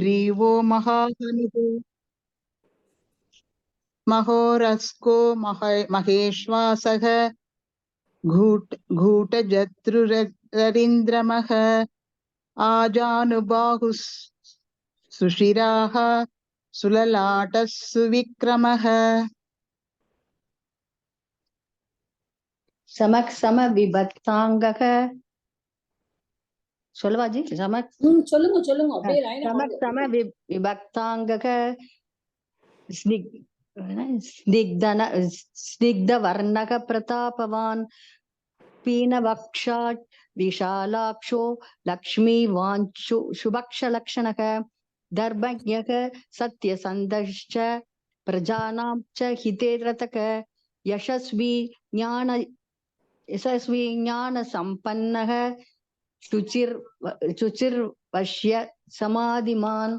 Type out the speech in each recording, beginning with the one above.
ग्रीवो महाहनुः महोरस्को महेश्वासः घूटजत्रुररिन्द्रमः आजानुबाहुः सुशिराः सुललाटः सुविक्रमः समक्षम विभक्तांगः சொல்லுவாஜி சொல்லுங்க சொல்லுங்க அப்படியே லைனா समक्षम विभक्तांगः स्निग्ध वर्णक प्रतापवान पीनवक्षाट विशालाक्षो लक्ष्मीवांशु शुभक्ष लक्षणः दर्भज्ञः सत्यसन्धश्च प्रजानां च हिते रतक यशस्वी ज्ञान संपन्नः शुचिर्वश्य समाधिमान्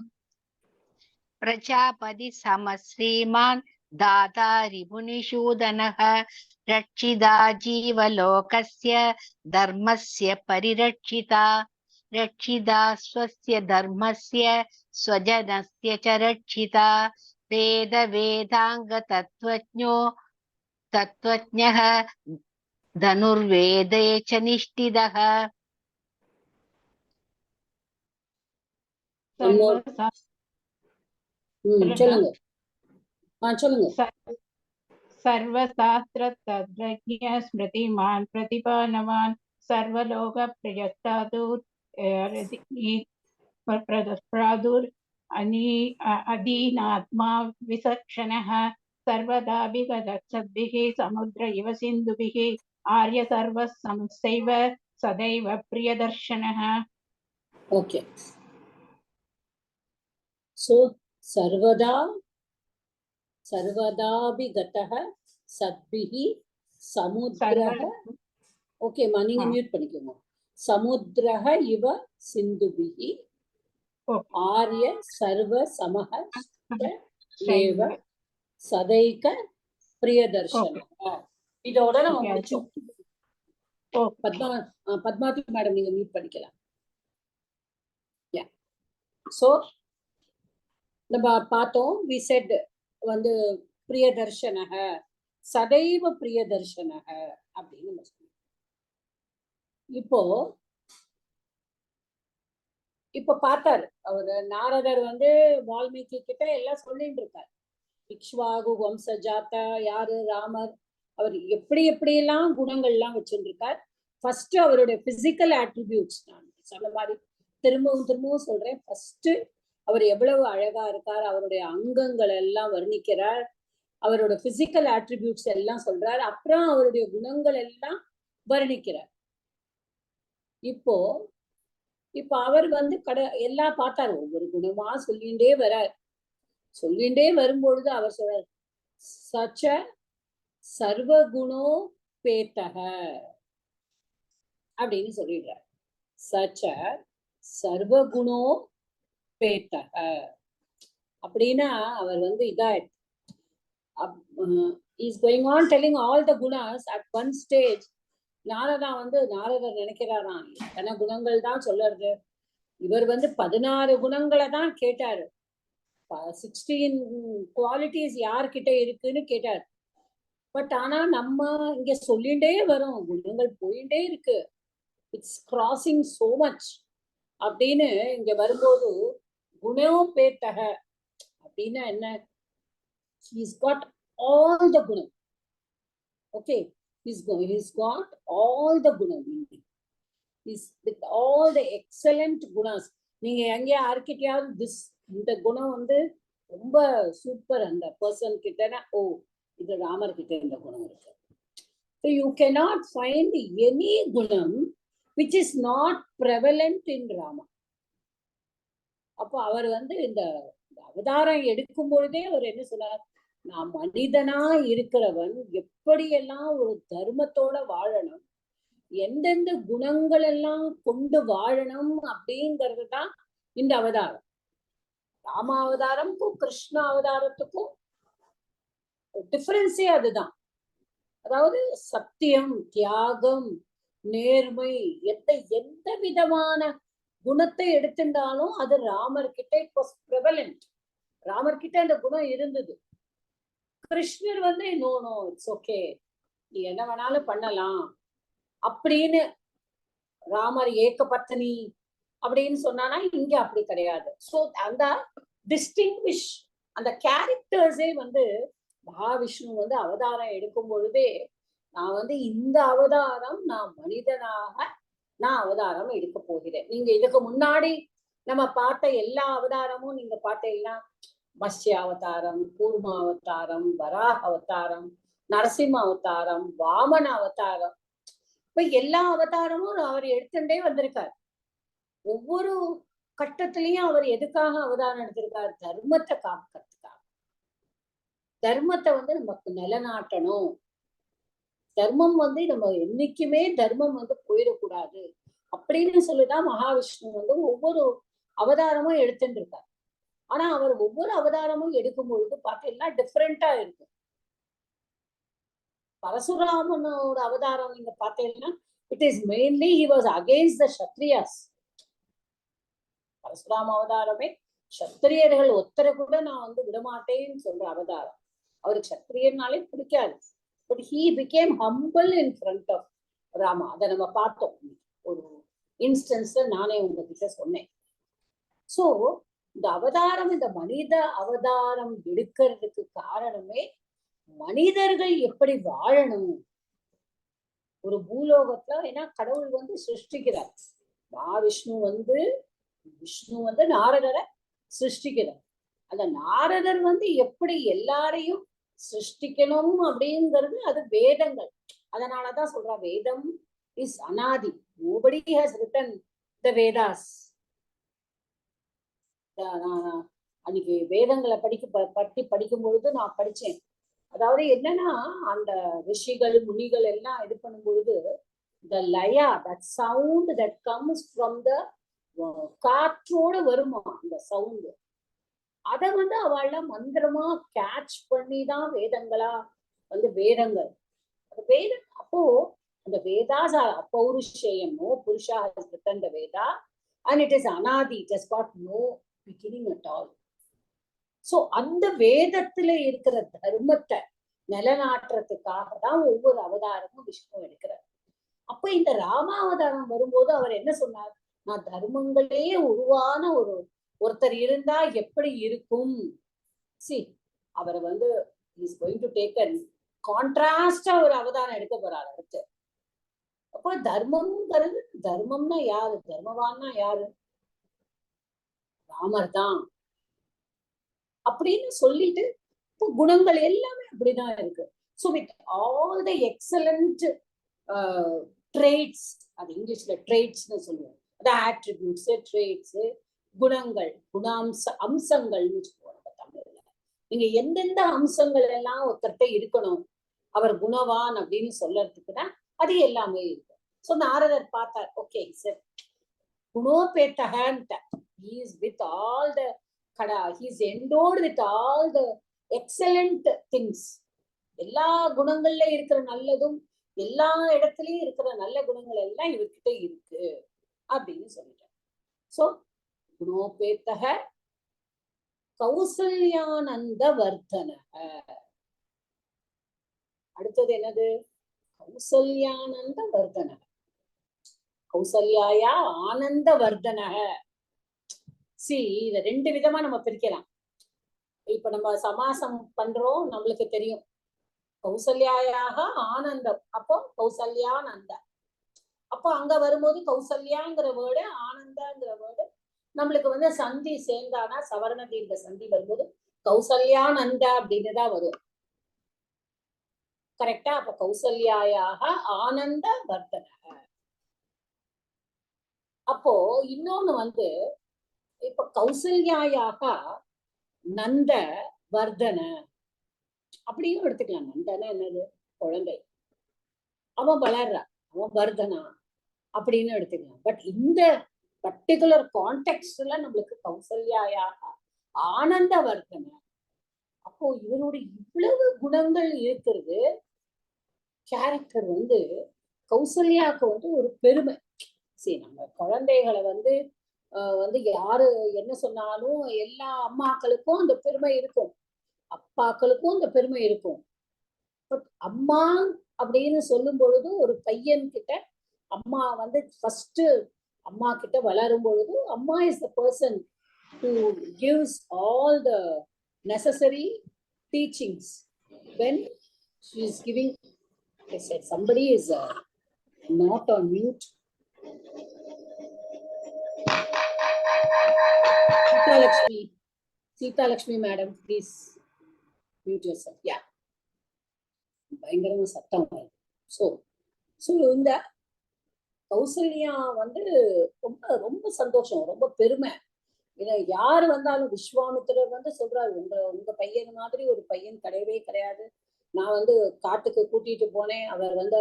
प्रजापति समश्रीमान् दाता रिपुनिषूदनः रक्षिता जीवलोकस्य धर्मस्य परिरक्षिता रक्षिता स्वस्य धर्मस्य स्वजनस्य च रक्षिता तत्त्वज्ञः धनुर्वेदे च निष्ठितः सर्वशास्त्र तज्ञ स्मृतिमान् प्रतिभानवान् सर्वलोक प्रादुर् अधीनात्मा विचक्षणः सर्वदाभिगतसद्भिः समुद्र इव सिन्धुभिः आर्य सर्वसंस्थैव सदैव प्रियदर्शनः. ओके, सो सर्वदाभिगतः सद्भिः समुद्रः. ओके மா, நீங்க மியூட் பண்ணிக்கோங்க. समुद्रः इव सिन्धुभिः आर्य सर्व समः एव सदैक प्रियदर्शनः. இதோட நம்ம முடிச்சோம். பத்மாவதி மேடம் நீங்க மியூட் பண்ணிக்கலாம். சோ நம்ம பார்த்தோம், we said வந்து பிரியதர்ஷனக சதைவ பிரியதர்ஷனக அப்படின்னு நம்ம சொன்னோம். இப்போ பார்த்தாரு அவரு நாரதர் வந்து வால்மீகி கிட்ட எல்லாம் சொல்லிட்டு இருக்காரு. இக்ஷ்வாகு வம்சஜாத்தா யாரு, ராமர், அவர் எப்படி எப்படியெல்லாம் குணங்கள்லாம் வச்சுருக்கார். ஃபர்ஸ்ட் அவருடைய பிசிக்கல் ஆட்ரிபியூட்ஸ், நான் சொன்ன மாதிரி திரும்பவும் சொல்றேன். ஃபர்ஸ்ட் அவர் எவ்வளவு அழகா இருக்கார், அவருடைய அங்கங்கள் எல்லாம் வர்ணிக்கிறார், அவரோட பிசிக்கல் ஆட்ரிபியூட்ஸ் எல்லாம் சொல்றார். அப்புறம் அவருடைய குணங்கள் எல்லாம் வர்ணிக்கிறார். இப்போ அவர் வந்து எல்லாம் பார்த்தார், ஒவ்வொரு குணமா சொல்லிண்டே வரும்பொழுது அவர் சொல்றார், சச்ச சர்வகுணோ பேத்தக அப்படின்னு சொல்லிடுறார். சச்ச சர்வகுணோ பேத்தக அப்படின்னா அவர் வந்து இதாயிட்டு is going on telling all the gunas at one stage. நாரதர் நினைக்கிறாராம், எத்தனை குணங்கள் தான் சொல்லுறது, இவர் வந்து 16 குணங்களை தான் கேட்டாரு. 16 குவாலிட்டிஸ் யார்கிட்ட இருக்குன்னு கேட்டார். பட் ஆனா நம்ம இங்க சொல்லிண்டே வரோம், குணங்கள் போயிட்டே இருக்கு, இட்ஸ் கிராசிங் சோ மச் அப்படின்னு இங்க வரும்போது குணோபேத்தக அப்படின்னா என்ன, he's got all the gunam. Okay, he's got all the gunam. He's with all the excellent gunas. நீங்க எங்க யார்கிட்டயாவது இந்த குணம் வந்து ரொம்ப சூப்பர் அந்த பர்சன் கிட்டனா, ஓ இது ராமர் கிட்ட இந்த குணம் இருக்கு. So you cannot find any gunam which is not prevalent in Rama. அப்போ அவர் வந்து இந்த அவதாரம் எடுக்கும் பொழுதே அவர் என்ன சொன்னார், நான் மனிதனா இருக்கிறவன் எப்படியெல்லாம் ஒரு தர்மத்தோட வாழணும், எந்தெந்த குணங்கள் எல்லாம் கொண்டு வாழணும் அப்படிங்கிறது தான் இந்த அவதாரம். ராம அவதாரம்க்கும் கிருஷ்ண அவதாரத்துக்கும் டிஃபரன்ஸே அதுதான். அதாவது சத்தியம், தியாகம், நேர்மை, எந்த விதமான குணத்தை எடுத்திருந்தாலும் அது ராமர் கிட்ட இட் வாஸ் ப்ரெவலண்ட். ராமர் கிட்ட அந்த குணம் இருந்தது. கிருஷ்ணர் வந்து நோ நோ இட்ஸ் ஓகே, நீ என்ன வேணாலும் பண்ணலாம் அப்படின்னு ராமர் ஏகபத்தினி அப்படின்னு சொன்னானா, இங்க அப்படி கிடையாது. சோ அந்த டிஸ்டிங்விஷ் அந்த கேரக்டர்ஸே வந்து மகாவிஷ்ணு வந்து அவதாரம் எடுக்கும் பொழுதே, நான் வந்து இந்த அவதாரம் நான் மனிதனாக நான் அவதாரம் எடுக்க போகிறேன். நீங்க இதுக்கு முன்னாடி நம்ம பார்த்த எல்லா அவதாரமும் நீங்க பார்த்தீங்கன்னா, மத்ஸ்ய அவதாரம், கூர்ம அவதாரம், வராக அவதாரம், நரசிம்ம அவதாரம், வாமன அவதாரம், இப்ப எல்லா அவதாரமும் அவர் எடுத்துட்டே வந்திருக்காரு. ஒவ்வொரு கட்டத்திலையும் அவர் எதுக்காக அவதாரம் எடுத்திருக்காரு? தர்மத்தை காக்கிறதுக்காக. தர்மத்தை வந்து நமக்கு நிலநாட்டணும். தர்மம் வந்து நம்ம என்னைக்குமே தர்மம் வந்து போயிடக்கூடாது அப்படின்னு சொல்லிதான் மகாவிஷ்ணு வந்து ஒவ்வொரு அவதாரமும் எடுத்துட்டு இருக்காரு. ஆனா அவர் ஒவ்வொரு அவதாரமும் எடுக்கும் பொழுது பார்த்தீங்கன்னா டிஃப்ரெண்டா இருக்கு. பரசுராமனோட அவதாரம் நீங்க பார்த்தீங்கன்னா, it is mainly he was against the Kshatriyas. பரசுராம அவதாரமே க்ஷத்ரியர்கள் ஒத்தரை கூட நான் வந்து விடமாட்டேன்னு சொல்ற அவதாரம். அவருக்கு க்ஷத்ரியர்னாலே பிடிக்காது. But he became humble in front of Rama. அதை நம்ம பார்த்தோம் ஒரு இன்ஸ்டன்ஸ்ல, நானே உங்ககிட்ட சொன்னேன். சோ இந்த அவதாரம், இந்த மனித அவதாரம் எடுக்கிறதுக்கு காரணமே மனிதர்கள் எப்படி வாழணும் ஒரு பூலோகத்துல. ஏன்னா கடவுள் வந்து சிருஷ்டிக்கிறார். மகாவிஷ்ணு வந்து விஷ்ணு வந்து நாரதரை சிருஷ்டிக்கிறார். அந்த நாரதர் வந்து எப்படி எல்லாரையும் சிருஷ்டிக்கணும் அப்படிங்கிறது அது வேதங்கள். அதனாலதான் சொல்றா வேதம் இஸ் அனாதி. நோபடி ஹஸ் ரிட்டன் த வேதாஸ். அன்னைக்கு வேதங்களை பற்றி படிக்கும் பொழுது நான் படிச்சேன். அதாவது என்னன்னா, அந்த ரிஷிகள் முனிகள் எல்லாம் இது பண்ணும் பொழுது the laya, that sound that comes from the காற்றோட வருமா அந்த சவுண்ட், அத வந்து அவள மந்திரமா கேட்ச் பண்ணிதான் வேதங்களா வந்து வேதங்கள். அந்த வேதம் அப்போ அந்த Vedas பௌருஷேயம், no Purusha has written the Veda and it is anadi, it has got no beginning at all. So அந்த வேதத்துல இருக்கிற தர்மத்தை நிலநாட்டுறதுக்காக தான் ஒவ்வொரு அவதாரமும் விஷ்ணு எடுக்கிறார். அப்ப இந்த ராமாவதாரம் வரும்போது அவர் என்ன சொன்னார்? நான் தர்மங்களே உருவான ஒருத்தர் இருந்தா எப்படி இருக்கும். சி அவர் வந்து is going to take a கான்ட்ராஸ்டா ஒரு அவதாரம் எடுக்க போறாரு அடுத்து. அப்போ தர்மம்ங்கிறது, தர்மம்னா யாரு? தர்மவான்னா யாரு? ராமர் தான் அப்படின்னு சொல்லிட்டு இப்போ குணங்கள் எல்லாமே அப்படிதான் இருக்கு. So with all the excellent traits, அது இங்கிலீஷ்ல ட்ரேட்ஸ்னு சொல்லுவோம், அது ஆட்ரிபியூட்ஸ், ட்ரேட்ஸ், குணங்கள், அம்சங்கள்னு சொல்லுவாங்க தமிழ்ல. நீங்க எந்தெந்த அம்சங்கள் எல்லாம் ஒருத்தர்கிட்ட இருக்கணும் அவர் குணவான் அப்படின்னு சொல்றதுக்கு தான் அது எல்லாமே இருக்கு. ஸோ நாரதர் பார்த்தார், ஓகே சார் குணோபேத்தகன்ட்ட, he is with all the kada, he is endowed with all the excellent things. எல்லா குணங்கள்ல இருக்கிற நல்லதும் எல்லா இடத்துலயும் இருக்கிற நல்ல குணங்கள் எல்லாம் இவர்கிட்ட இருக்கு அப்படின்னு சொல்லிட்டார். சோ குணோபேத்தக கௌசல்யானந்த வர்தனக. அடுத்தது என்னது? கௌசல்யானந்த வர்தனக. கௌசல்யாயா ஆனந்த வர்தனக. சி இத ரெண்டு விதமா நம்ம பிரிக்கலாம். இப்ப நம்ம சமாசம் பண்றோம், நம்மளுக்கு தெரியும் கௌசல்யாயாக ஆனந்தம், அப்போ கௌசல்யானந்த. அப்போ அங்க வரும்போது கௌசல்யாங்கிற வேர்டு, ஆனந்தங்கிற வேர்டு நம்மளுக்கு வந்து சந்தி சேர்ந்தானா, சவர்ண தீர்க்க சந்தி வரும்போது கௌசல்யானந்த அப்படின்னு தான் வரும். கரெக்டா? அப்ப கௌசல்யாயாக ஆனந்த வர்தன. அப்போ இன்னொன்னு வந்து இப்ப கௌசல்யாயாக நந்த வர்தன அப்படியும் எடுத்துக்கலாம். நந்தன என்னது? குழந்தை, அவன் வளர்றான், அவன் வர்தனா அப்படின்னு எடுத்துக்கலாம். பட் இந்த பர்டிகுலர் கான்டெக்ட்ல நம்மளுக்கு கௌசல்யாயாக ஆனந்த வர்தன. அப்போ இவருடைய இவ்வளவு குணங்கள் இருக்கிறது. கேரக்டர் வந்து கௌசல்யாவுக்கு வந்து ஒரு பெருமை. சரி, நம்ம குழந்தைகளை வந்து வந்து யாரு என்ன சொன்னாலும் எல்லா அம்மாக்களுக்கும் அந்த பெருமை இருக்கும், அப்பாக்களுக்கும் அந்த பெருமை இருக்கும். பட் அம்மா அப்படின்னு சொல்லும் பொழுது ஒரு பையன் கிட்ட அம்மா வந்து ஃபர்ஸ்ட் அம்மா கிட்ட வளரும் பொழுது அம்மா is the person who gives all the necessary teachings when she is giving. I said somebody is not on mute. Sita Lakshmi madam, please mute yourself. Yeah, பயங்கரமா சத்தம். ஸோ இந்த கௌசல்யா வந்து ரொம்ப ரொம்ப சந்தோஷம், ரொம்ப பெருமை. ஏன்னா யாரு வந்தாலும் விஸ்வாமித்திரர் வந்து சொல்றாரு, உங்க பையன் மாதிரி ஒரு பையன் கிடையவே கிடையாது. நான் வந்து காட்டுக்கு கூட்டிட்டு போனேன், அவர் வந்து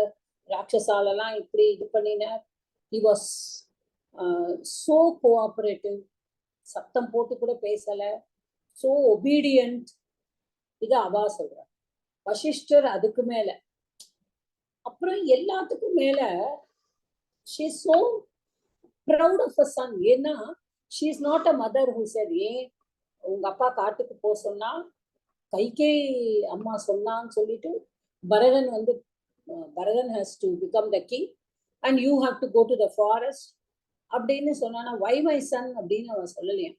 ராட்சசாலெல்லாம் இப்படி இது பண்ணினார். he was so cooperative, சத்தம் போட்டு கூட பேசல, so obedient. இது அவா சொல்ற. வசிஷ்டர் அதுக்கு மேல, அப்புறம் எல்லாத்துக்கும் மேல she is so proud of her son. ஏன்னா she is not a mother who said, ஏன் உங்க அப்பா காட்டுக்கு போ சொன்னா, கைகே அம்மா சொன்னான்னு சொல்லிட்டு பரதன் வந்து Bharathan has to become the king and you have to go to the forest அப்படின்னு சொன்னானா, why my son அப்படின்னு அவன் சொல்லலையா.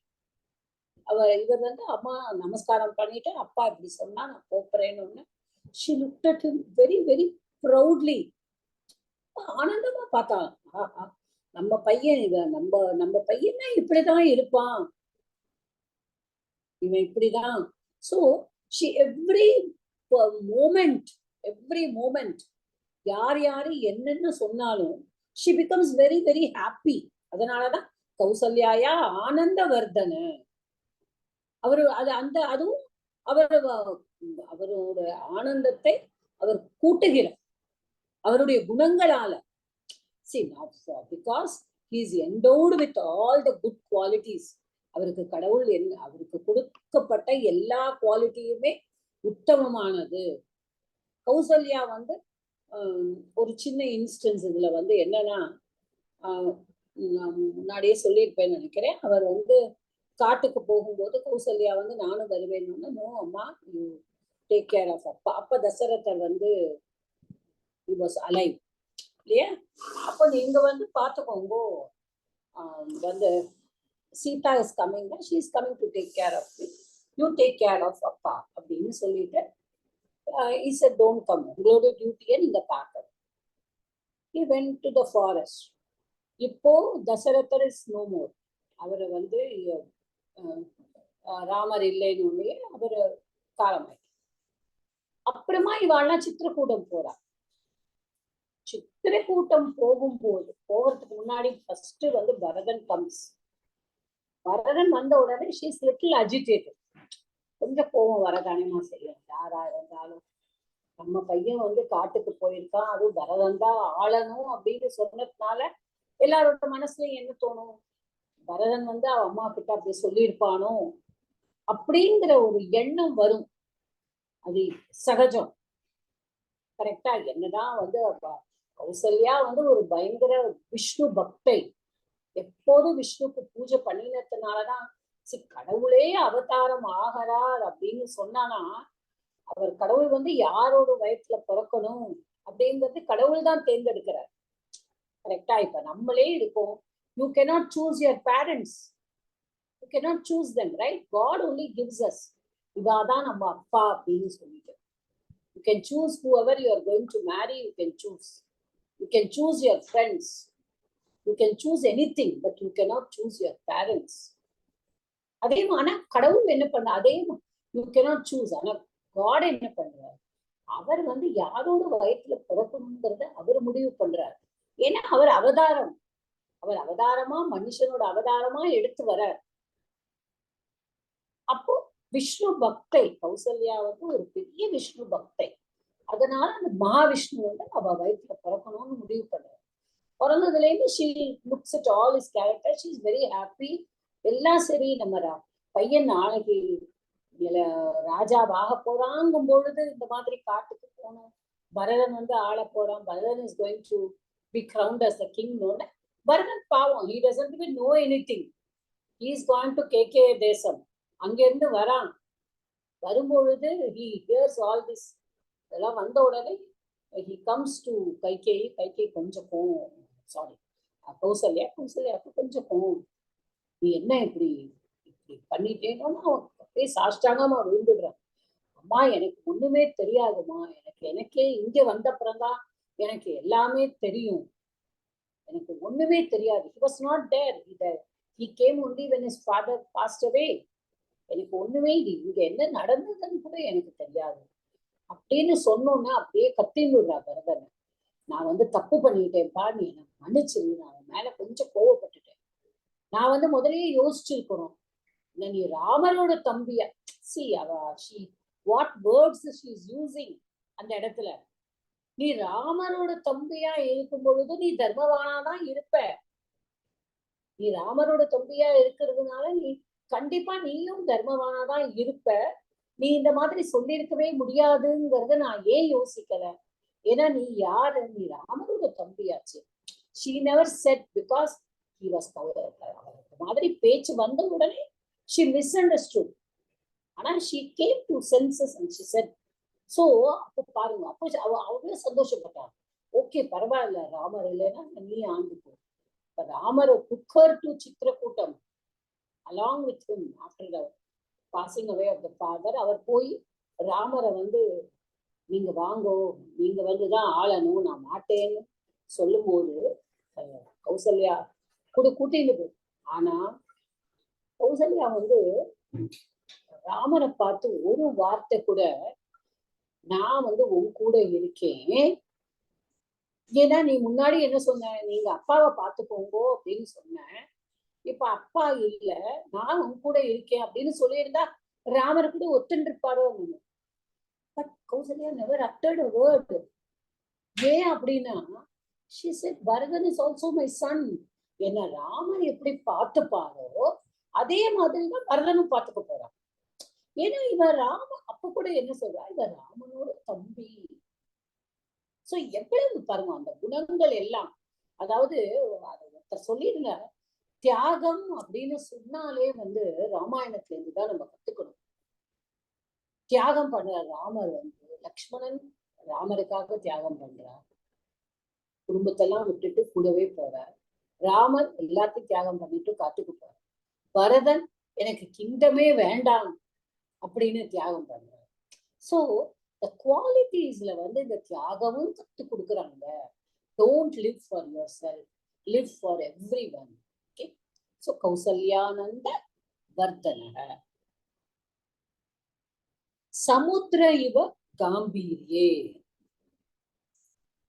இவர் வந்து அம்மா நமஸ்காரம் பண்ணிட்டு அப்பா இப்படி சொன்னா நான் போறேன்னு she looked at him very very proudly. ஆனந்தமா பார்த்தான், நம்ம பையன் இவன், நம்ம பையனா இப்படிதான் இருப்பான், இவன் இப்படிதான். So she every moment யார் யாரு என்னென்ன சொன்னாலும் she becomes very very happy. அதனாலதான் கௌசல்யாயா ஆனந்தவர்தன. அவரு அதுவும் அவரோட ஆனந்தத்தை அவர் கூட்டுகிறார் அவருடைய குணங்களால. See, now because he is endowed with all the good qualities. அவருக்கு கடவுள் அவருக்கு கொடுக்கப்பட்ட எல்லா குவாலிட்டியுமே உத்தமமானது. கௌசல்யா வந்து ஒரு சின்ன இன்ஸ்டன்ஸ் இதுல வந்து என்னன்னா, முன்னாடியே சொல்லியிருப்பேன்னு நினைக்கிறேன். அவர் வந்து காட்டுக்கு போகும்போது கௌசல்யா வந்து நானும் வருவேன்னு, நோ அம்மா யூ டேக் கேர் ஆஃப் அப்பா. அப்ப தசரதர் வந்து he was alive இல்லையா. அப்ப நீங்க வந்து பாத்துக்கோங்க, வந்து Sita is coming, she is coming to take care of me, you take care of அப்பா அப்படின்னு சொல்லிட்டு he said don't come, உங்களோட டியூட்டியை நீங்க பார்க்கணும். he went to the forest. இப்போ தசரதர் இஸ் நோ மோர். அவரை வந்து ராமர் இல்லைன்னு அவரு காலமாய். அப்புறமா இவாள்லாம் சித்திரக்கூடம் போறா. சித்திரக்கூட்டம் போகிறதுக்கு முன்னாடி ஃபர்ஸ்ட் வந்து பரதன் கம்ஸ். பரதன் வந்த உடனே she is little agitated. கொஞ்சம் கோபம் வரதானேமா செய்யும், யாரா இருந்தாலும். நம்ம பையன் வந்து காட்டுக்கு போயிருக்கான், அது பரதன் தான் ஆளணும் அப்படின்னு சொன்னதுனால எல்லாரோட மனசுலயும் என்ன தோணும், பரதன் வந்து அவ அம்மா கிட்ட அப்படி சொல்லியிருப்பானோ அப்படிங்கிற ஒரு எண்ணம் வரும். அது சகஜம். கரெக்டா. என்னதான் வந்து கௌசல்யா வந்து ஒரு பயங்கர விஷ்ணு பக்தை, எப்போதும் விஷ்ணுக்கு பூஜை பண்ணினதுனாலதான் கடவுளே அவதாரம் ஆகிறார் அப்படின்னு சொன்னானா, அவர் கடவுள் வந்து யாரோட வயிற்றுல பிறக்கணும் அப்படிங்கிறது கடவுள் தான் தேர்ந்தெடுக்கிறார். கரெக்டா. இப்ப நம்மளே இருக்கோம், you cannot choose your parents, you cannot choose them, right? God only gives us. இவாதான் நம்ம அப்பா அப்படின்னு சொல்லிட்டு. You can choose whoever you are going to marry, you can choose. You can choose your friends, you can choose anything, but you cannot choose your parents. அதே ஆனா கடவுள் என்ன பண்ண, அதே you cannot choose. ஆனா God என்ன பண்றாரு, அவர் வந்து யாரோட வயிற்றுல பிறக்கணுங்கிறத அவர் முடிவு பண்றாரு. ஏன்னா அவர் அவதாரமா மனுஷனோட அவதாரமா எடுத்து வர்றார். அப்போ விஷ்ணு பக்தை கௌசல்யா வந்து ஒரு பெரிய விஷ்ணு பக்தை. அதனால அந்த மகாவிஷ்ணு வந்து அவ வயிற்றுல பிறக்கணும்னு முடிவு பண்றாரு. பிறந்ததுல இருந்து she looks at all his characters, she is very happy. எல்லாம் சரி, நம்ம பையன் நாளைக்கு ராஜாவாக போறாங்கும் பொழுது இந்த மாதிரி காட்டுக்கு போகணும், பரதன் வந்து ஆள போறான், Bharathan is going to be crowned as the king. Bharathan பாவம், he doesn't even know anything. he is going to KK தேசம். அங்கிருந்து வரான். வரும்பொழுது he hears all this. இதெல்லாம் வந்த உடனே he comes to Kaikeyi. Kaikeyi கொஞ்சம் கோவம், சாரி கௌசல்யாவுக்கு கொஞ்சம் கோவம். நீ என்ன இப்படி பண்ணிட்டேன்னா அப்படியே சாஷ்டாங்கமா விழுந்துடுறான். அம்மா எனக்கு ஒண்ணுமே தெரியாதுமா, எனக்கே இங்க வந்தப்புறம்தான் எனக்கு எல்லாமே தெரியும், எனக்கு ஒண்ணுமே தெரியாது. He was not there. He came only when his father passed away. எனக்கு ஒண்ணுமே இங்க என்ன நடந்ததுன்னு கூட எனக்கு தெரியாது அப்படின்னு சொன்னோன்னா அப்படியே கத்தின்னுடுறா பரதனை. நான் தப்பு பண்ணிட்டேன்ப்பா, நீ எனக்கு மன்னிச்சிரு, நான் மேல கொஞ்சம் கோவப்பட்டுட்டேன். நான் முதலையே யோசிச்சிருக்கணும், நீ ராமரோட தம்பியா. see she what words she is using அந்த இடத்துல. நீ ராமரோட தம்பியா இருக்கும் பொழுது நீ தர்மவானாதான் இருப்ப. நீ ராமரோட தம்பியா இருக்கிறதுனால நீ கண்டிப்பா நீயும் தர்மவானாதான் இருப்ப. நீ இந்த மாதிரி சொல்லியிருக்கவே முடியாதுங்கிறத நான் ஏன் யோசிக்கல, ஏன்னா நீ யாரு, நீ ராமரோட தம்பியாச்சு. she never said because he was மாதிரி பேச்சு வந்த உடனே she misunderstood. ஆனா she came to senses and she said so. அப்போ பாருங்க, அப்போ அவளே சந்தோஷப்பட்டான். ஓகே பரவாயில்ல, ராமர் இல்லைன்னா நீ ஆண்டுப்போ. Ramar took her to சித்திரக்கூட்டம் along with him after the passing away of the father. அவர் போய் ராமரை நீங்க வாங்கோ, நீங்க தான் ஆளணும், நான் மாட்டேன்னு சொல்லும் போது கௌசல்யா கூட கூட்டிட்டு போ. ஆனா கௌசல்யா ராமரை பார்த்து ஒரு வார்த்தை கூட நான் உன் கூட இருக்கேன், ஏன்னா நீ முன்னாடி என்ன சொன்ன, நீங்க அப்பாவை பார்த்துக்கோங்கோ அப்படின்னு சொன்ன, இப்ப அப்பா இல்ல நான் உன் கூட இருக்கேன் அப்படின்னு சொல்லியிருந்தா ராமர் கூட ஒத்துன்னு இருப்பாரோ. But Kausalya never uttered a word. ஏன் அப்படின்னா she said Bharathan is also my son. என்ன ராமர் எப்படி பார்த்துப்பாரோ அதே மாதிரிதான் பரதனும் பார்த்துக்க போறான். ஏன்னா இவன் அப்ப கூட என்ன சொல்றா, இவன் ராமனோட தம்பி. சோ எவ்வளவு பாருங்க அந்த குணங்கள் எல்லாம். அதாவது ஒருத்தர் சொல்லிருந்த தியாகம் அப்படின்னு சொன்னாலே ராமாயணத்துல இருந்துதான் நம்ம கத்துக்கணும். தியாகம் பண்ற ராமர் லக்ஷ்மணன் ராமருக்காக தியாகம் பண்றார், குடும்பத்தெல்லாம் விட்டுட்டு கூடவே போறார். ராமர் எல்லாத்தையும் தியாகம் பண்ணிட்டு காட்டுக்கு போறார். பரதன் எனக்கு கிங்டமே வேண்டாம் அப்படின்னு தியாகம் பண்றார். சோ இந்த குவாலிட்டிஸ்ல இந்த தியாகமும் கத்து கொடுக்குறாங்க. Don't live for yourself, live for everyone. Okay, so கௌசல்யானந்த வர்தனக சமுத்திர இவ காம்பீரியே.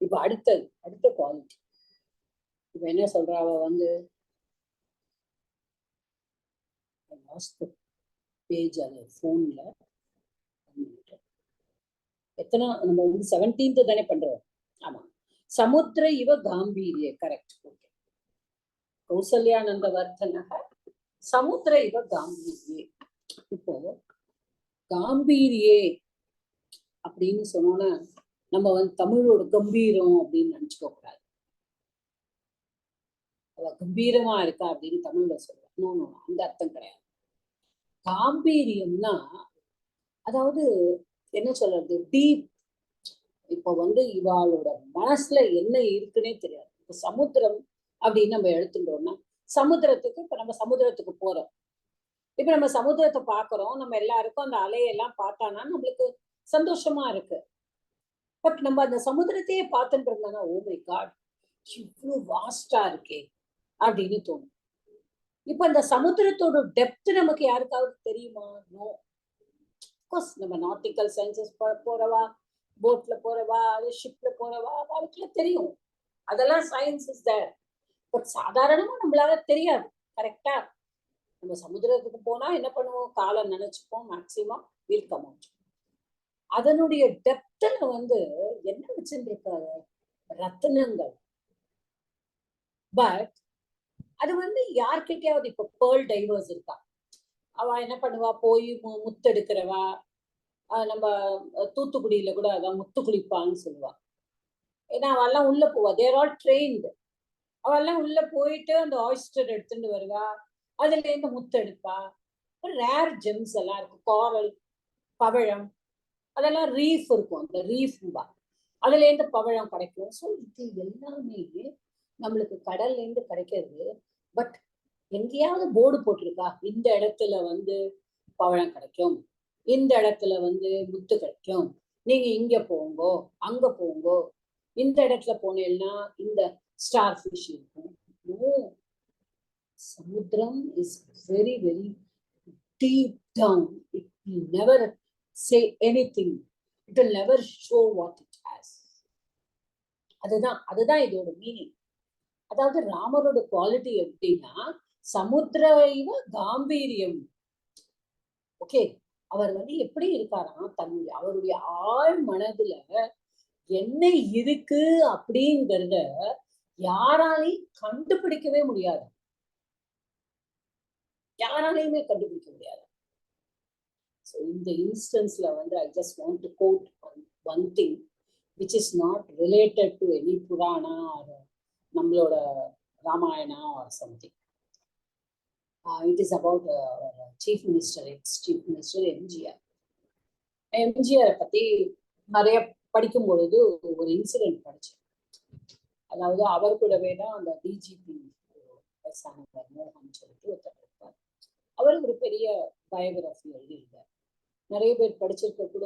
இப்ப அடுத்த குவாலிட்டி இப்ப என்ன சொல்றா, பேஜ் அது போன்ல எத்தனை நம்ம 17th தானே பண்றோம். ஆமா, சமுத்திர இவ காம்பீரியே, கரெக்ட். ஓகே, கௌசல்யானந்த வர்தனக சமுத்திர இவ காம்பீரியே. இப்போ காம்பீரியே அப்படின்னு சொன்னோன்னா நம்ம தமிழோட கம்பீரம் அப்படின்னு நினைச்சுக்க கூடாது. அவ கம்பீரமா இருக்கா அப்படின்னு தமிழ்ல சொல்றோம், அந்த அர்த்தம் கிடையாது. காம்பீரியம்னா அதாவது என்ன சொல்றது, டீப். இப்ப இவாளோட மனசுல என்ன இருக்குன்னே தெரியாது. இப்ப சமுத்திரம் அப்படின்னு நம்ம எடுத்துட்டோம்னா, சமுத்திரத்துக்கு இப்ப நம்ம சமுத்திரத்துக்கு போறோம். இப்ப நம்ம சமுத்திரத்தை பாக்குறோம், நம்ம எல்லாருக்கும் அந்த அலையெல்லாம் பார்த்தானா நம்மளுக்கு சந்தோஷமா இருக்கு. பட் நம்ம அந்த சமுத்திரத்தையே பார்த்துட்டு இருந்தானா, ஓ மை காட் இவ்வளவு வாஸ்டா இருக்கே அப்படின்னு தோணும். இப்ப அந்த சமுத்திரத்தோட டெப்த் நமக்கு யாருக்காவது தெரியுமா? நோ. கோர்ஸ் நம்ம நாட்டிக்கல் சயின்சஸ் போறவா, போட்ல போறவா, ஷிப்ல போறவா, அவளுக்குள்ள தெரியும். அதெல்லாம் சயின்ஸ் இஸ் தேர். பட் சாதாரணமா நம்மளால தெரியாது. கரெக்டா? நம்ம சமுத்திரத்துக்கு போனா என்ன பண்ணுவோம், காலை நினைச்சுப்போம், மேக்சிமம் வில் கம் அவுட். அதனுடைய டெப்த்ல என்ன வச்சுருக்காரு, ரத்தினங்கள். பட் அது யார்கிட்டயாவது, இப்ப பேர்ல் டைவர்ஸ் இருக்கா, அவ என்ன பண்ணுவா, போய் முத்தெடுக்கிறவா, நம்ம தூத்துக்குடியில கூட அதான் முத்து குளிப்பான்னு சொல்லுவா. ஏன்னா அவெல்லாம் உள்ள போவா, தேர் ஆல் ட்ரெயின்டு. அவெல்லாம் உள்ள போயிட்டு அந்த ஆயிஸ்டர் எடுத்துட்டு வருவா, அதுல இருந்து முத்து எடுப்பா. ரேர் ஜெம்ஸ் எல்லாம் இருக்கு, காரல், பவழம், அதெல்லாம் ரீஃப் இருக்கும், அந்த ரீஃப் அதுல இருந்து பவழம் கிடைக்கும். ஸோ இது எல்லாமே நம்மளுக்கு கடல்ல இருந்து கிடைக்கிறது. பட் எங்கேயாவது போர்டு போட்டிருக்கா, இந்த இடத்துல வந்து பவழம் கிடைக்கும், இந்த இடத்துல வந்து முத்து கிடைக்கும், நீங்க இங்க போங்கோ அங்க போங்கோ, இந்த இடத்துல போனேன்னா இந்த ஸ்டார் ஃபிஷ் இருக்கும். சமுத்திரம் is very very deep down. It will never say anything. It will never show what it has. அதுதான் இதோட மீனிங். அதாவது ராமரோட குவாலிட்டி எப்படின்னா சமுத்திரைவ காம்பீரியம். ஓகே, அவர் வந்து எப்படி இருக்காராம், அவருடைய ஆழ் மனதுல என்ன இருக்கு அப்படிங்கறத யாராலையும் கண்டுபிடிக்கவே முடியாது, யாராலையுமே கண்டுபிடிக்க முடியாது. So இந்த இன்ஸ்டன்ஸ்ல வந்து I just want to quote one thing which is not related to any Purana or நம்மளோட Ramayana or something. It is about Chief Minister, ex-Chief Minister MGR. MGR பத்தி நிறைய படிக்கும் பொழுது ஒரு இன்சிடென்ட் படிச்சேன். அதாவது அவர் கூடவே தான் அந்த டிஜிபி வயசானவர் மோகன் சொல்லிட்டு ஒருத்தர் இருப்பார். அவர் ஒரு பெரிய பயோகிராஃபி எழுதியிருந்தார். நிறைய பேர் படிச்சிருக்க கூட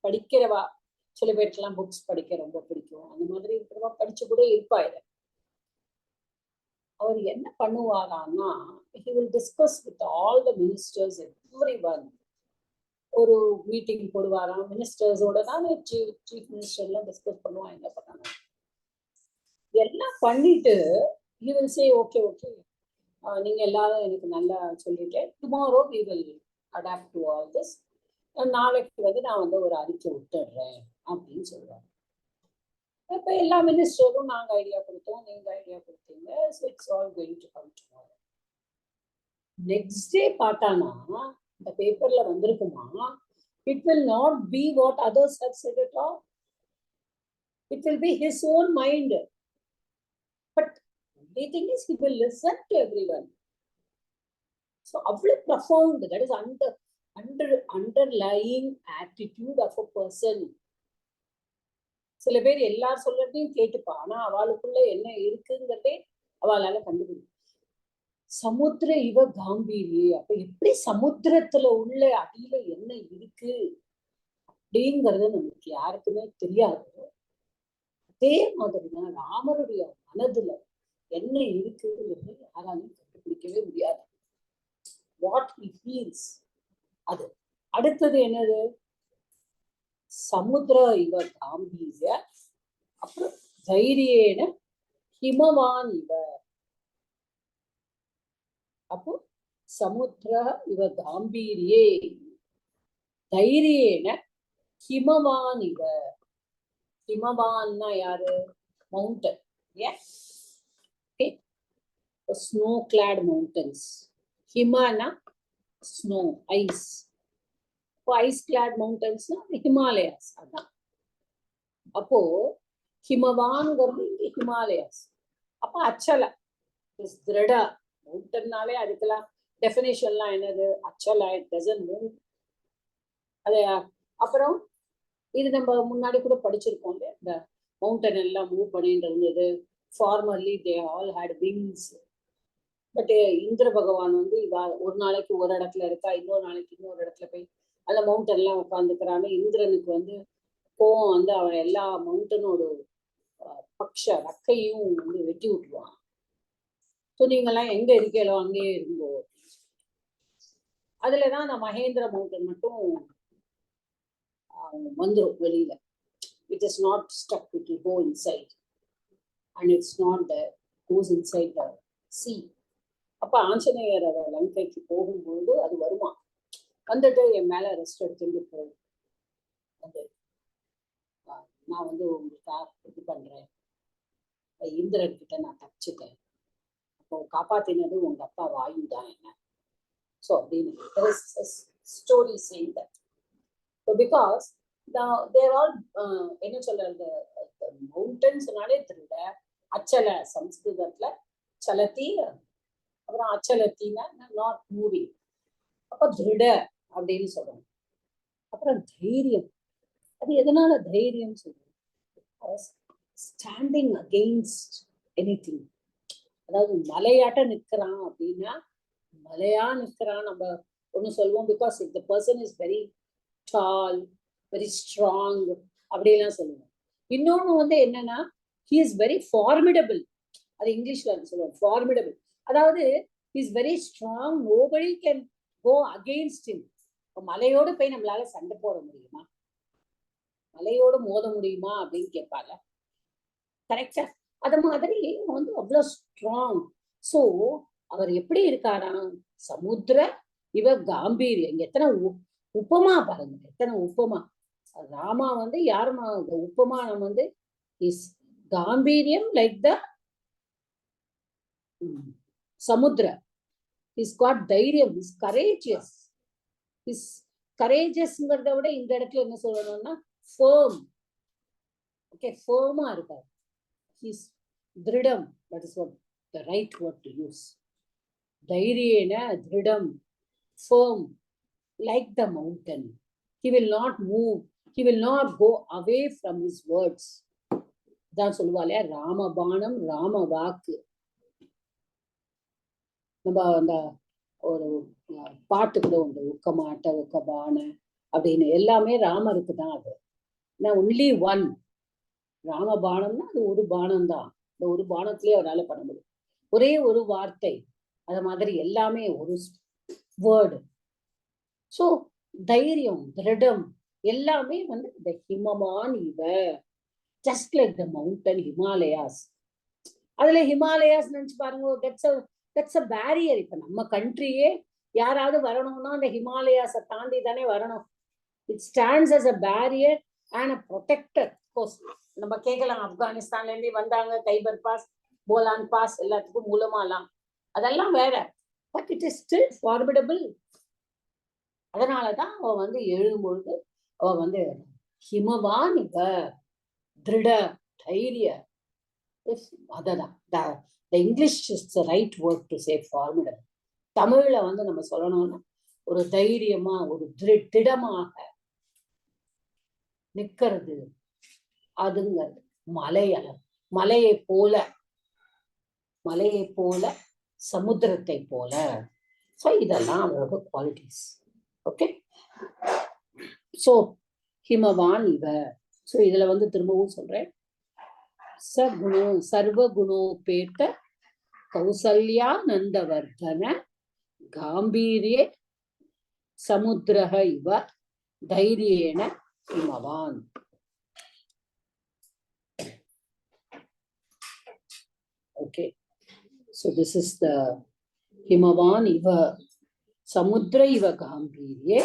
படிக்கிறவா, சில பேருக்கெல்லாம் புக்ஸ் படிக்க ரொம்ப பிடிக்கும், அந்த மாதிரி இருக்கிறவா படிச்சு கூட இருப்பாரு. அவர் என்ன பண்ணுவாரான்னா, he will discuss with all the ministers, everyone. ஒரு மீட்டிங் போடுவாராம், மினிஸ்டர்ஸோட தான் சீஃப் மினிஸ்டர் எல்லாம் டிஸ்கஸ் பண்ணுவாங்க, என்ன பண்ணாங்க எல்லாம் பண்ணிட்டு he will say okay நீங்க எல்லாரும் எனக்கு நல்லா சொல்லிட்டேன், tomorrow we will adapt to all this, நாளைக்கு வந்து நான் வந்து ஒரு அறிக்கை விட்டுடுறேன் அப்படின்னு சொல்லுவாங்க. இப்ப எல்லா மினிஸ்டரும் நாங்க ஐடியா கொடுத்தோம், நீங்க ஐடியா கொடுத்தீங்க, so it's all going to come tomorrow. Next day பார்த்தானா இந்த பேப்பர்ல வந்திருக்குமா, it will not be what others have said at all. It will be his own mind. But the thing is he will listen to everyone. So அவ்வளவு profound, that is underlying attitude of a person. சில பேர் எல்லாரும் சொல்றதையும் கேட்டுப்பா, ஆனா அவளுக்குள்ள என்ன இருக்குங்கிறதே அவளால கண்டுபிடிக்கும். சமுத்திர இவ காம்பீரியே, அப்ப எப்படி சமுத்திரத்துல உள்ள அடியில என்ன இருக்கு அப்படிங்கறது நமக்கு யாருக்குமே தெரியாது. அதே மாதிரிதான் ராமருடைய மனதுல என்ன இருக்குங்கிறது யாராலையும் கண்டுபிடிக்கவே முடியாது. வாட் ஹி ஃபீல்ஸ், அது. அடுத்தது என்னது, சமுத்திர இவ காம்பீரிய, அப்புறம் தைரியேன ஹிமவான் இவ. அப்போ சமுத்திர இவ காம்பீரியே தைரியேன ஹிமவான் இவ. ஹிமவான்னா யாரு, மவுண்டன். Snow clad mountains. ஹிமானா ஸ்னோ, ஐஸ். ஐஸ் கிளாட் மவுண்டன்ஸ்னா ஹிமாலயாஸ், அதான். அப்போ ஹிமவான்ங்கிறது இங்க ஹிமாலயாஸ். அப்ப அச்சல திருட மவுண்டன்னாலே அதுக்கெல்லாம் டெஃபினேஷன்லாம் என்னது, அச்சல, இட் டசன்ட் மூவ். அது அப்புறம் இது நம்ம முன்னாடி கூட படிச்சிருக்கோம், இந்த மவுண்டன் எல்லாம் மூவ் பண்ணிட்டு இருந்தது. Formerly they all had wings. But Indra பகவான் வந்து ஒரு நாளைக்கு ஒரு இடத்துல இருக்கா, இன்னொரு நாளைக்கு இன்னொரு இடத்துல போய் அந்த மவுண்டன் எல்லாம் உட்காந்துக்கிறான்னு இந்திரனுக்கு வந்து கோவம் வந்து அவன் எல்லா மவுண்டனோட பக்ஷ ரக்கையும் வந்து வெட்டி விட்டுருவான். ஸோ நீங்கெல்லாம் எங்க இருக்கீங்களோ அங்கேயே இருங்கோ. அதுலதான் அந்த மகேந்திர மவுண்டன் மட்டும் வந்துடும் வெளியில. It is not stuck, it will go inside and it's not goes inside the sea. அப்ப ஆஞ்சநேயர் அதை லங்கைக்கு போகும்போது அது வருமா, வந்துட்டு என் மேல ரெஸ்ட் எடுத்துட்டு போகும், வந்து நான் வந்து உங்களுக்காக இது பண்றேன், இந்திரன் கிட்ட நான் தப்பிச்சுட்டேன், அப்போ காப்பாத்தினது உங்க அப்பா வாயு தான் என்ன. ஸோ அப்படின்னு story saying that. Because there all என்ன சொல்றது, மவுண்டன்ஸ்னாலே திருட, அச்சல சம்ஸ்கிருதத்துல சலத்தி அப்புறம் அச்சலத்தின்னா நாட் மூவிங். அப்ப திருட அப்படின்னு சொல்லணும். அப்புறம் தைரியம். அது எதனால தைரியம் சொல்றோம்? Standing against anything. அதாவது மலையாட்ட நிக்கிறான் அப்படின்னா மலையா நிக்கிறான் நம்ம ஒண்ணு சொல்லுவோம். Because if the person is very tall, very strong அப்படிலாம் சொல்லுவோம். இன்னொன்னு வந்து என்னன்னா he is very formidable. அது இங்கிலீஷ்ல சொல்லுவோம் formidable. அதாவது he is very strong, nobody can go against him. மலையோடு போய் நம்மளால சண்டை போட முடியுமா, மலையோடு மோத முடியுமா அப்படின்னு கேட்பாங்க. கரெக்டா? அது மாதிரி வந்து அவ்வளவு ஸ்ட்ராங். சோ அவர் எப்படி இருக்காராம்? சமுத்திர இவ காம்பீரியம். இங்க எத்தனை உப்பமா பாருங்க, எத்தனை உப்பமா. ராமா வந்து யாருமா உப்பமானம் வந்து இஸ் காம்பீரியம் லைக் த சமுத்திர. இஸ் காட் தைரியம், இஸ் கரேஜியஸ். இஸ் கரேஜியஸ்ங்கிறத விட இந்த இடத்துல என்ன சொல்லணும்னா ஃபேர்ம். ஓகே, ஃபேர்மா இருக்காரு. இஸ் திருடம். That is what the right word to use. தைரியேன திருடம், firm like the mountain. He will not move, he will not go away from his words. தான் சொல்லுவாளே ராமபாணம் ராம வாக்கு. நம்ம அந்த ஒரு பாட்டு கூட உண்டு, உக்கமாட்ட உக்கபான அப்படின்னு. எல்லாமே ராமருக்கு தான். அது ஒன்லி ஒன். ராமபாணம்னா அது ஒரு பானம் தான். இந்த ஒரு பானத்திலேயே அவரால் பண்ண முடியும். ஒரே ஒரு வார்த்தை. அது மாதிரி எல்லாமே ஒரு வேர்டு. சோ தைரியம், திருடம் எல்லாமே வந்து இந்த ஹிமவான் இவ, just like the mountain Himalayas. அதுல ஹிமாலயாஸ் நினைச்சு பாருங்க, தட்ஸ் அ பேரியர். இப்ப நம்ம கண்ட்ரியே யாராவது வரணும்னா அந்த ஹிமாலயாஸை தாண்டி தானே வரணும். It stands as a barrier and a protector. Course நம்ம கேட்கலாம், ஆப்கானிஸ்தான்ல இருந்தே வந்தாங்க, கைபர் பாஸ், போலான் பாஸ், எல்லாத்துக்கும் மூலமாலாம். அதெல்லாம் வேற. But it is still formidable. அதனாலதான் அவ வந்து எழும்பொழுது அவ வந்து ஹிமவான் இவ, திருட, தைரிய. அததான் English is the right word to say formidable. தமிழ்ல வந்து நம்ம சொல்லணும்னா ஒரு தைரியமா, ஒரு திடமாக நிக்கிறது. அதுங்கிறது மலையை போல, மலையை போல, சமுத்திரத்தை போல. சோ இதெல்லாம் அவரோட குவாலிட்டிஸ். ஓகே, சோ ஹிமவான் இவ. சோ இதுல வந்து திரும்பவும் சொல்றேன், சகுணோ சர்வகுணோபேத கௌசல்யா நந்தவர்தன காம்பீரிய சமுத்திரஹ இவ தைரியேன Himavan. Okay, so this is the Himavan iva samudra iva gambirye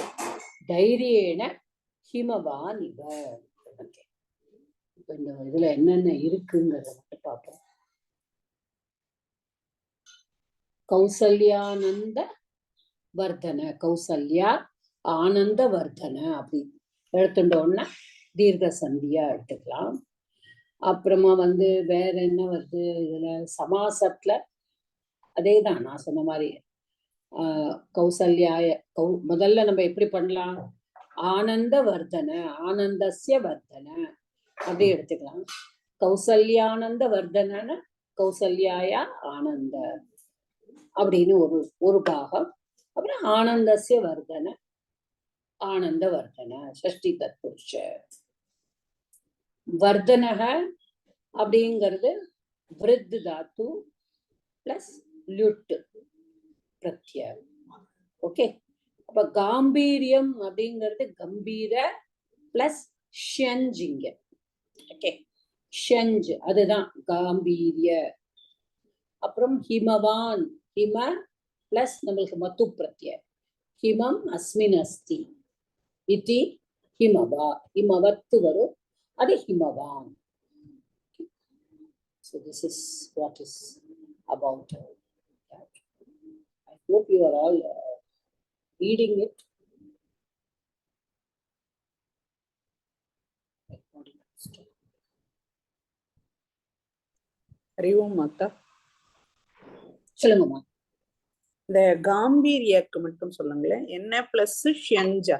தைரியேன Himavan இவ. Okay, இப்போ இந்த இதுல என்னென்ன இருக்குங்கிறத மட்டும் பார்ப்போம். கௌசல்யானந்த வர்தன, கௌசல்யா ஆனந்த வர்தன அப்படி எடுத்துட்டோம்னா தீர்க்க சந்தியா எடுத்துக்கலாம். அப்புறமா வந்து வேற என்ன வருது இதுல? சமாசத்துல அதேதான் நான் சொன்ன மாதிரி கௌசல்யாய முதல்ல நம்ம எப்படி பண்ணலாம்? ஆனந்த வர்தன, ஆனந்தஸ்ய வர்தன அப்படி எடுத்துக்கலாம். கௌசல்யானந்த வர்தன, கௌசல்யாயா ஆனந்த அப்படின்னு ஒரு பாகம். அப்புறம் ஆனந்தஸ்ய வர்தன, ஆனந்த வர்தன ஷஷ்டி தத்புருஷ. வர்தனக அப்படிங்கிறது விருத் தாத்து பிளஸ் லுட் பிரத்யம். ஓகே, அப்ப காம்பீரியம் அப்படிங்கிறது கம்பீர பிளஸ் ஷஞ்சிங்க. ஓகே, ஷஞ்ச் அதுதான் காம்பீரிய. அப்புறம் ஹிமவான், ஹிம பிளஸ் நம்மளுக்கு மத்து பிரத்யம். ஹிமம் அஸ்மின் அஸ்தி இதி ஹிமவா, ஹிமவத்து வரும், அது Himavan. So this is what is about that. I hope you are all reading it. Hari ஓம் மாதா. சொல்லுங்கம்மா. இந்த காம்பீரியக்கு மட்டும் சொல்லுங்களேன். என்ன பிளஸ் ஷியஞ்சா